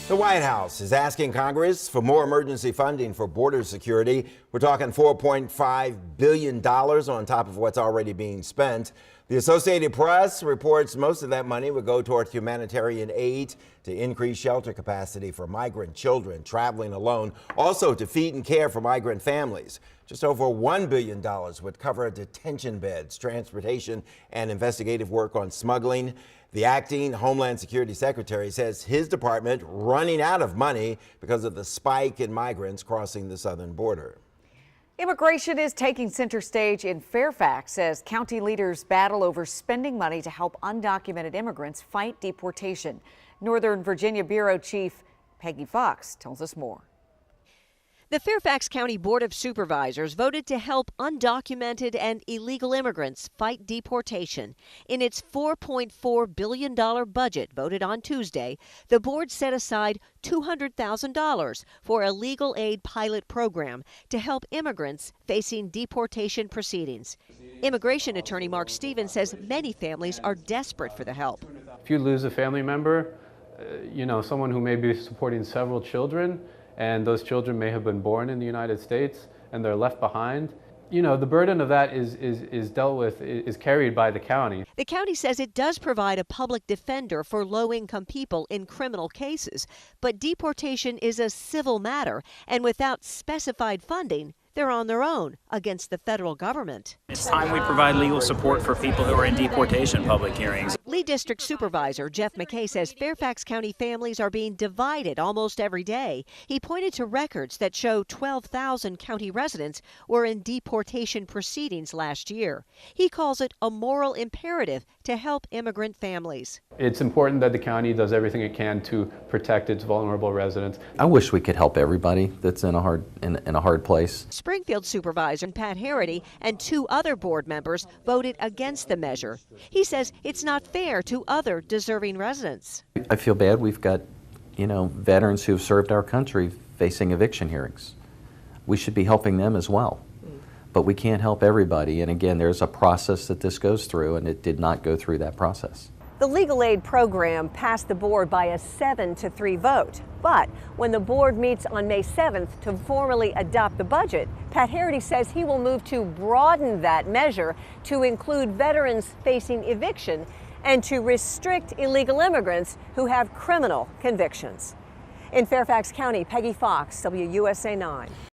The White House is asking Congress for more emergency funding for border security. We're talking $4.5 billion on top of what's already being spent. The Associated Press reports most of that money would go toward humanitarian aid to increase shelter capacity for migrant children traveling alone, also to feed and care for migrant families. Just over $1 billion would cover detention beds, transportation, and investigative work on smuggling. The acting Homeland Security Secretary says his department running out of money because of the spike in migrants crossing the southern border. Immigration is taking center stage in Fairfax as county leaders battle over spending money to help undocumented immigrants fight deportation. Northern Virginia Bureau Chief Peggy Fox tells us more. The Fairfax County Board of Supervisors voted to help undocumented and illegal immigrants fight deportation. In its $4.4 billion budget voted on Tuesday, the board set aside $200,000 for a legal aid pilot program to help immigrants facing deportation proceedings. Immigration attorney Mark Stevens says many families are desperate for the help. If you lose a family member, someone who may be supporting several children, and those children may have been born in the United States and they're left behind, the burden of that is carried by the county. The county says it does provide a public defender for low-income people in criminal cases, but deportation is a civil matter, and without specified funding, they're on their own against the federal government. It's time we provide legal support for people who are in deportation public hearings. Lead District Supervisor Jeff McKay says Fairfax County families are being divided almost every day. He pointed to records that show 12,000 county residents were in deportation proceedings last year. He calls it a moral imperative to help immigrant families. It's important that the county does everything it can to protect its vulnerable residents. I wish we could help everybody that's in a hard place. Springfield Supervisor Pat Harity and two other board members voted against the measure. He says it's not fair to other deserving residents. I feel bad. We've got, veterans who have served our country facing eviction hearings. We should be helping them as well. But we can't help everybody. And again, there's a process that this goes through, and it did not go through that process. The legal aid program passed the board by a 7-3 vote. But when the board meets on May 7th to formally adopt the budget, Pat Harity says he will move to broaden that measure to include veterans facing eviction and to restrict illegal immigrants who have criminal convictions. In Fairfax County, Peggy Fox, WUSA 9.